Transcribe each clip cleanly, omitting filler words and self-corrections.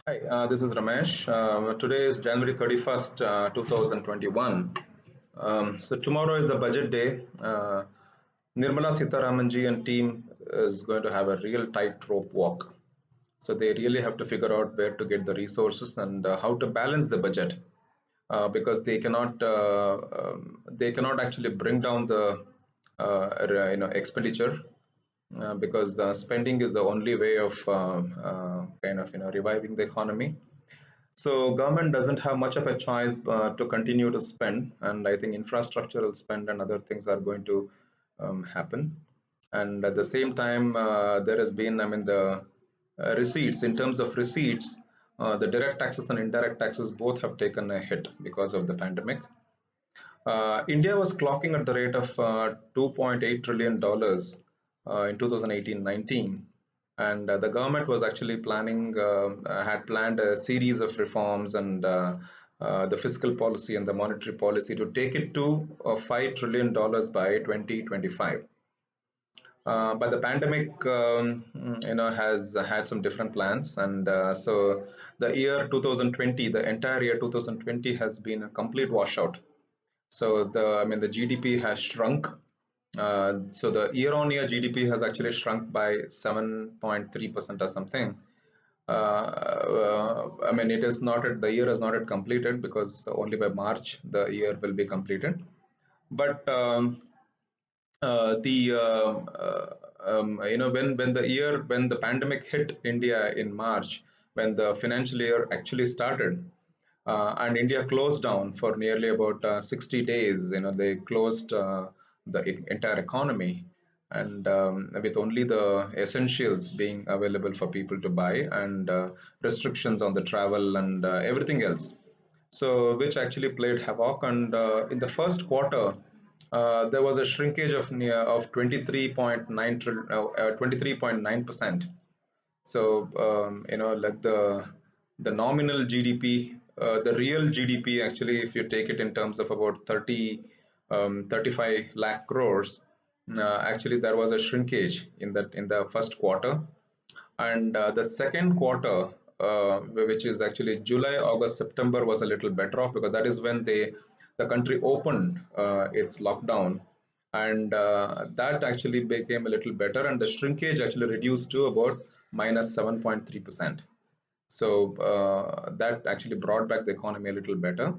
Hi, this is Ramesh. Today is January 31st, 2021. So tomorrow is the budget day. Nirmala Sitaraman ji and team is going to have a real tightrope walk. So they really have to figure out where to get the resources and how to balance the budget because they cannot actually bring down the expenditure because spending is the only way of kind of reviving the economy. So government doesn't have much of a choice to continue to spend, and I think infrastructural spend and other things are going to happen. And at the same time, there has been, I mean, the receipts. In terms of receipts, the direct taxes and indirect taxes both have taken a hit because of the pandemic. India was clocking at the rate of $2.8 trillion in 2018-19, and the government was actually had planned a series of reforms and the fiscal policy and the monetary policy to take it to $5 trillion by 2025. But the pandemic, has had some different plans, and so the year 2020, the entire year 2020 has been a complete washout. So the GDP has shrunk. So the year-on-year GDP has actually shrunk by 7.3% or something. I mean, it is not the year is not yet completed because only by March the year will be completed. But the when the pandemic hit India in March, when the financial year actually started, and India closed down for nearly about 60 days. They closed the entire economy, and with only the essentials being available for people to buy, and restrictions on the travel and everything else. So, which actually played havoc. And in the first quarter, there was a shrinkage of 23.9%. So like the nominal GDP, the real GDP actually, if you take it in terms of about 35 lakh crores, actually there was a shrinkage in the first quarter, and the second quarter, which is actually July, August, September, was a little better off because that is when the country opened its lockdown, and that actually became a little better, and the shrinkage actually reduced to about minus 7.3%. So that actually brought back the economy a little better.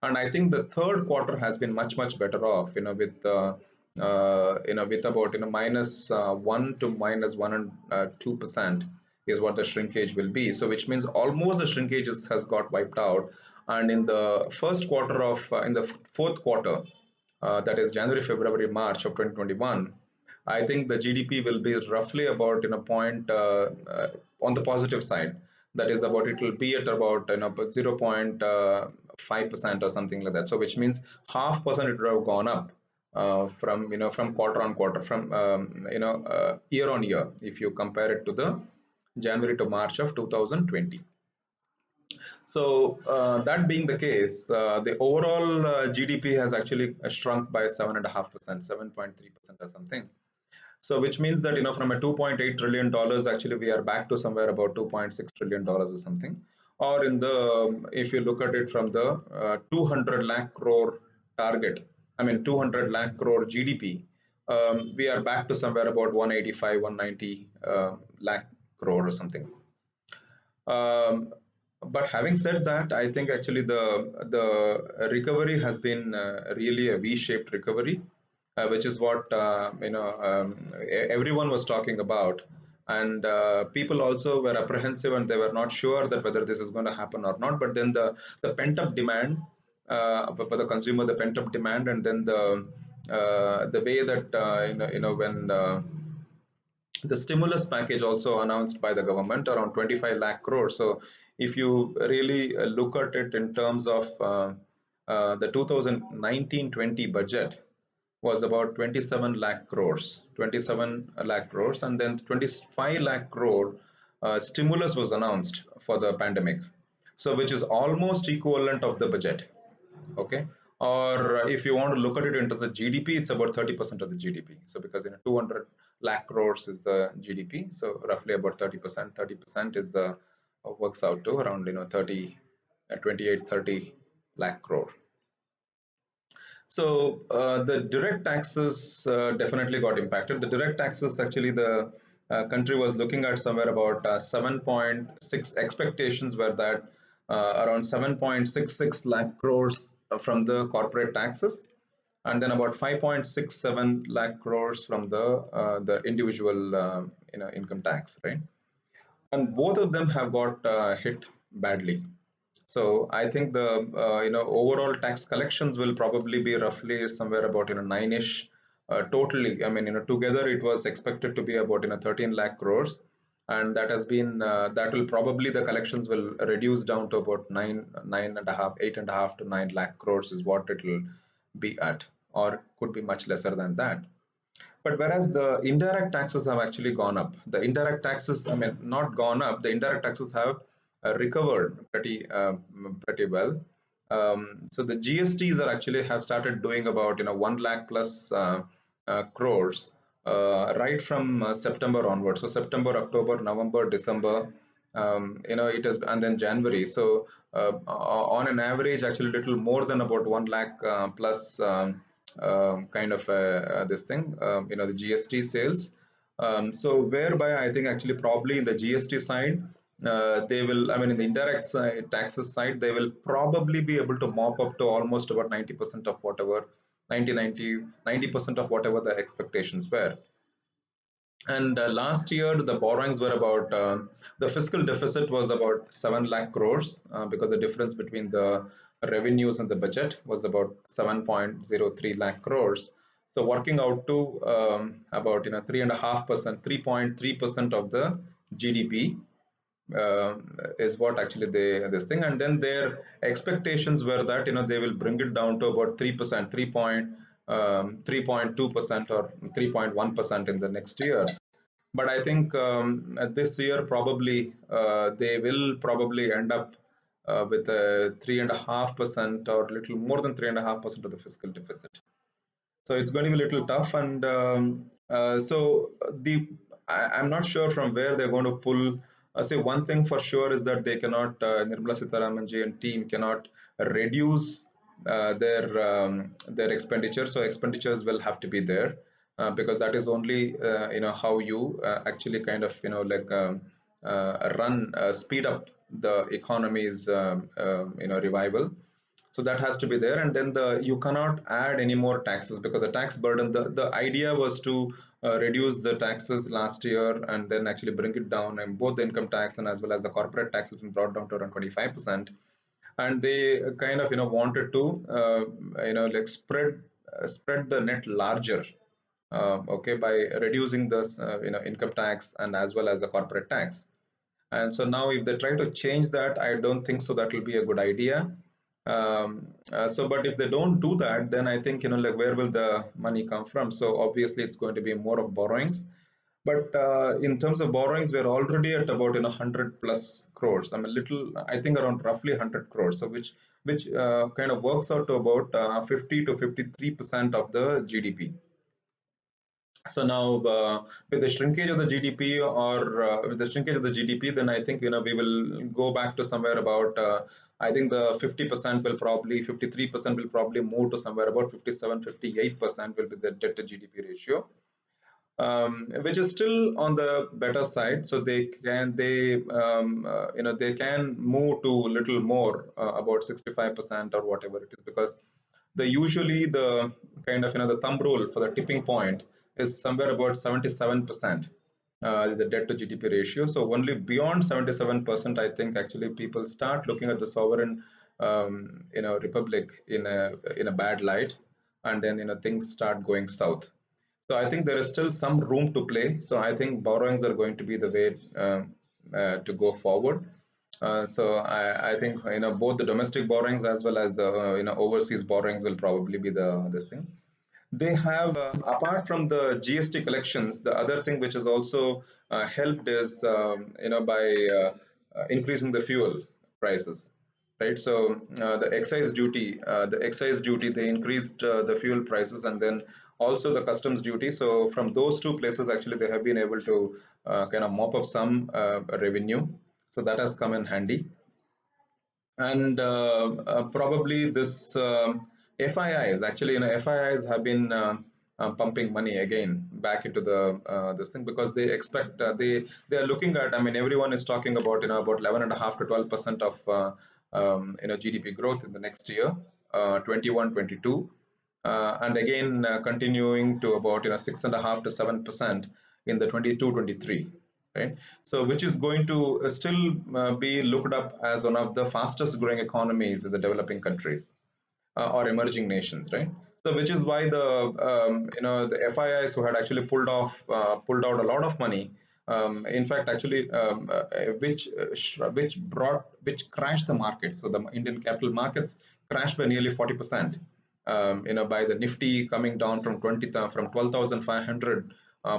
And I think the third quarter has been much better off, with about minus 1 to minus 1 and 2% is what the shrinkage will be. So which means almost the shrinkage has got wiped out. And in the first quarter of in the fourth quarter, that is January, February, March of 2021, I think the GDP will be roughly about point on the positive side. That is about it will be at about 0.5% or something like that. So which means half percent it would have gone up from from quarter on quarter, from year on year, if you compare it to the January to March of 2020. So that being the case, the overall GDP has actually shrunk by 7.5%, 7.3% or something. So which means that from a $2.8 trillion, actually we are back to somewhere about $2.6 trillion or something. Or in the if you look at it from the 200 lakh crore target, I mean 200 lakh crore GDP, we are back to somewhere about 185, 190 lakh crore or something. Um, but having said that, I think actually the recovery has been really a V-shaped recovery, which is what everyone was talking about, and people also were apprehensive and they were not sure that whether this is going to happen or not. But then the pent up demand for the consumer, the pent up demand, and then the way that when the stimulus package also announced by the government around 25 lakh crores. So if you really look at it in terms of the 2019-20 budget was about 27 lakh crores, 27 lakh crores, and then 25 lakh crore stimulus was announced for the pandemic. So which is almost equivalent of the budget. Okay. Or if you want to look at it into the GDP, it's about 30% of the GDP. So because 200 lakh crores is the GDP, so roughly about 30%. 30% is the works out to around 30, 28, 30 lakh crore. So the direct taxes definitely got impacted. The direct taxes, actually, the country was looking at somewhere about 7.6. Expectations were that around 7.66 lakh crores from the corporate taxes, and then about 5.67 lakh crores from the individual income tax, right? And both of them have got hit badly. So I think the overall tax collections will probably be roughly somewhere about nine-ish totally. I mean, together it was expected to be about 13 lakh crores, and that has been that will probably, the collections will reduce down to about nine and a half, 8.5 to 9 lakh crores is what it will be at, or could be much lesser than that. But whereas the indirect taxes have actually gone up, the indirect taxes, I mean, not gone up, the indirect taxes have recovered pretty well. So the GSTs are actually have started doing about 1 lakh plus crores right from September onwards. So September, October, November, December, it is, and then January. So on an average, actually, little more than about 1 lakh plus. Kind of this thing, the GST sales. So whereby I think actually probably in the GST side, they will, I mean, in the indirect side, taxes side, they will probably be able to mop up to almost about 90% of whatever, 90% of whatever the expectations were. And last year, the borrowings were about, the fiscal deficit was about 7 lakh crores because the difference between the revenues and the budget was about 7.03 lakh crores. So working out to about 3.5%, 3.3% of the GDP uh, is what actually they this thing. And then their expectations were that they will bring it down to about 3%, 3.2% or 3.1% in the next year. But I think this year probably they will probably end up with a 3.5% or little more than 3.5% of the fiscal deficit. So it's going to be a little tough. And so I'm not sure from where they're going to pull. Say one thing for sure is that they cannot, Nirmala Sitaraman ji and team cannot reduce their expenditure. So expenditures will have to be there because that is only how you actually kind of run speed up the economy's revival. So that has to be there. And then you cannot add any more taxes because the tax burden, the idea was to reduce the taxes last year and then actually bring it down, and both the income tax and as well as the corporate tax has been brought down to around 25%. And they kind of wanted to like spread the net larger, okay, by reducing the income tax and as well as the corporate tax. And so now, if they try to change that, I don't think so that will be a good idea. But if they don't do that, then I think, like, where will the money come from? So obviously, it's going to be more of borrowings. But in terms of borrowings, we're already at about 100 plus crores. I'm a little, I think around roughly 100 crores. So which kind of works out to about 50 to 53% of the GDP. So now, with the shrinkage of the GDP, or with the shrinkage of the GDP, then I think we will go back to somewhere about. I think the 50% will probably 53% will probably move to somewhere about 57, 58% will be the debt to GDP ratio, which is still on the better side. So they can move to a little more, about 65% or whatever it is, because the usually the kind of the thumb rule for the tipping point is somewhere about 77%, the debt to GDP ratio. So only beyond 77%, I think actually people start looking at the sovereign republic in a bad light, and then things start going south. So I think there is still some room to play. So I think borrowings are going to be the way to go forward. So I think both the domestic borrowings as well as the overseas borrowings will probably be the this thing. They have, apart from the GST collections, the other thing which has also helped is by increasing the fuel prices, right? So the excise duty, they increased the fuel prices, and then also the customs duty. So from those two places, actually, they have been able to kind of mop up some revenue. So that has come in handy. And probably this FIIs, actually, FIIs have been pumping money again back into the this thing, because they expect, they are looking at, I mean, everyone is talking about, about 11.5 to 12% of GDP growth in the next year, 21, 22, and again continuing to about 6.5 to 7% in the 22, 23, right? So which is going to still be looked up as one of the fastest growing economies in the developing countries, or emerging nations, right? So which is why the the FIIs who had actually pulled out a lot of money, in fact, actually, which crashed the market. So the Indian capital markets crashed by nearly 40%. By the Nifty coming down from 12,500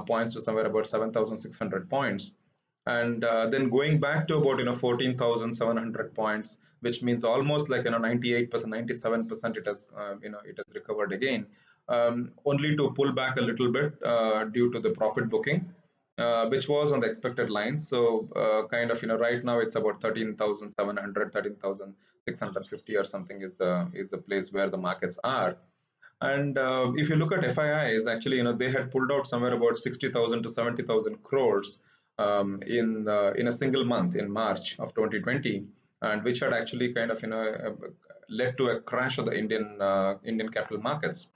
points to somewhere about 7,600 points, and then going back to about 14,700 points, which means almost like 98%, 97% it has it has recovered again, only to pull back a little bit due to the profit booking, which was on the expected lines. So kind of right now it's about 13,700, 13,650 or something is the place where the markets are. And if you look at FIIs, actually, they had pulled out somewhere about 60,000 to 70,000 crores in a single month in March of 2020, and which had actually kind of led to a crash of the Indian capital markets.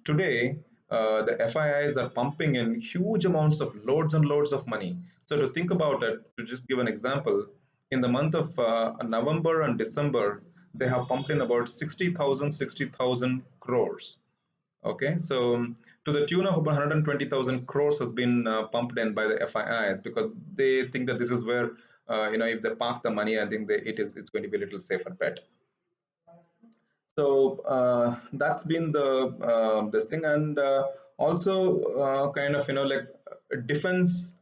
Today, the FIIs are pumping in huge amounts of loads and loads of money. So to think about it, to just give an example, in the month of November and December, they have pumped in about 60,000 crores. Okay, so to the tune of about 120,000 crores has been pumped in by the FIIs, because they think that this is where if they park the money, I think it's going to be a little safer bet. So that's been the this thing. And also kind of like defense,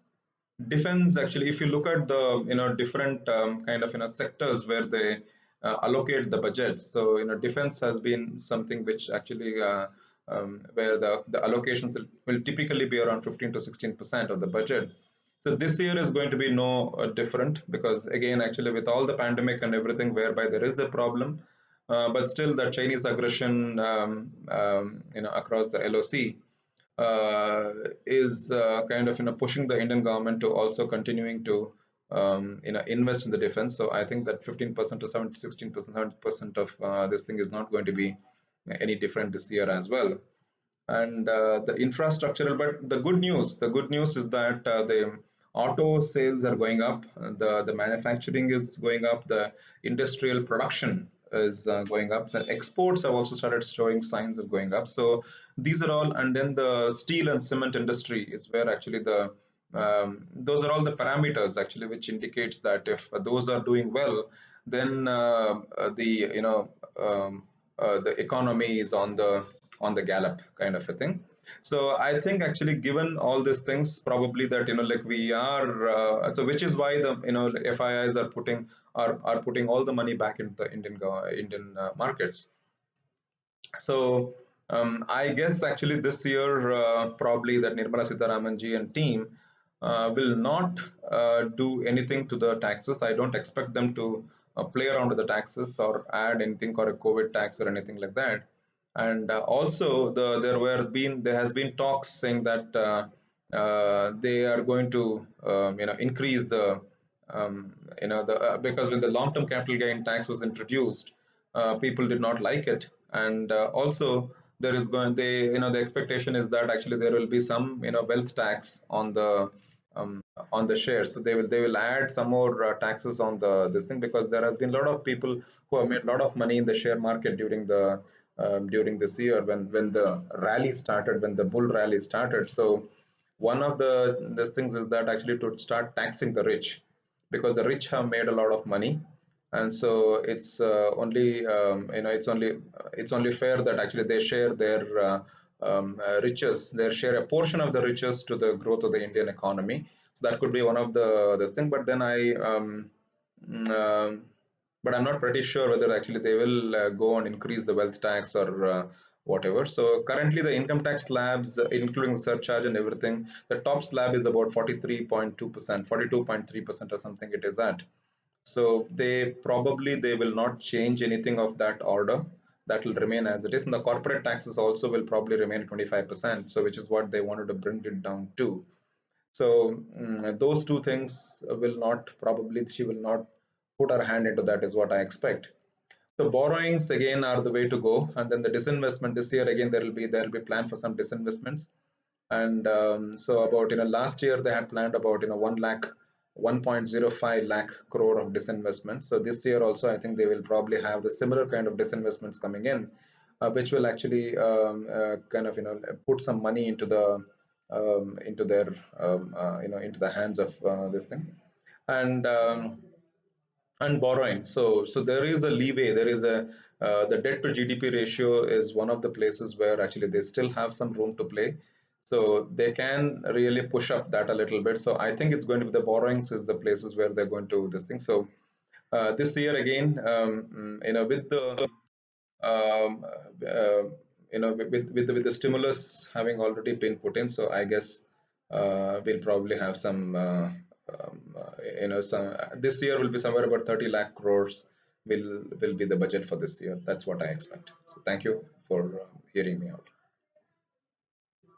actually, if you look at the different kind of sectors where they allocate the budgets. So defense has been something which actually where the allocations will typically be around 15 to 16% of the budget. So this year is going to be no different, because again, actually, with all the pandemic and everything, whereby there is a problem, but still the Chinese aggression across the LOC is kind of pushing the Indian government to also continuing to invest in the defense. So I think that 15% to 70, 16%, 70% of this thing is not going to be any different this year as well. And the infrastructural, but the good news is that the auto sales are going up, the manufacturing is going up, the industrial production is going up, the exports have also started showing signs of going up. So these are all, and then the steel and cement industry is where actually those are all the parameters actually which indicates that if those are doing well, then the economy is on the gallop, kind of a thing. So I think actually, given all these things, probably that like we are so which is why the FIIs are putting all the money back into the Indian markets. So I guess actually this year probably that Nirmala Sitaraman ji and team will not do anything to the taxes. I don't expect them to play around with the taxes or add anything or a COVID tax or anything like that. And also there has been talks saying that they are going to increase the because when the long term capital gain tax was introduced, people did not like it. And also there is going they the expectation is that actually there will be some wealth tax on the shares. So they will add some more taxes on the this thing, because there has been a lot of people who have made a lot of money in the share market during this year, when the rally started, when the bull rally started. So one of the things is that actually to start taxing the rich, because the rich have made a lot of money. And so it's only it's only fair that actually they share their riches, they share a portion of the riches to the growth of the Indian economy. So that could be one of the this thing. But then mm, um, but I'm not pretty sure whether actually they will go and increase the wealth tax or whatever. So currently the income tax slabs, including the surcharge and everything, the top slab is about 43.2%, 42.3% or something it is at. So they will not change anything of that order. That will remain as it is. And the corporate taxes also will probably remain 25%. So which is what they wanted to bring it down to. So those two things will not, probably she will not put her hand into that, is what I expect. So borrowings again are the way to go, and then the disinvestment this year again there will be plan for some disinvestments, and so about last year they had planned about 1.05 lakh crore of disinvestment. So this year also I think they will probably have the similar kind of disinvestments coming in, which will actually kind of put some money into into their into the hands of this thing, and borrowing. So there is a leeway. There is a the debt to GDP ratio is one of the places where actually they still have some room to play. So they can really push up that a little bit. So I think it's going to be the borrowings is the places where they're going to this thing. So this year again, with the um, uh, with the stimulus having already been put in, so I guess we'll probably have some some this year will be somewhere about 30 lakh crores will be the budget for this year. That's what I expect. So thank you for hearing me out.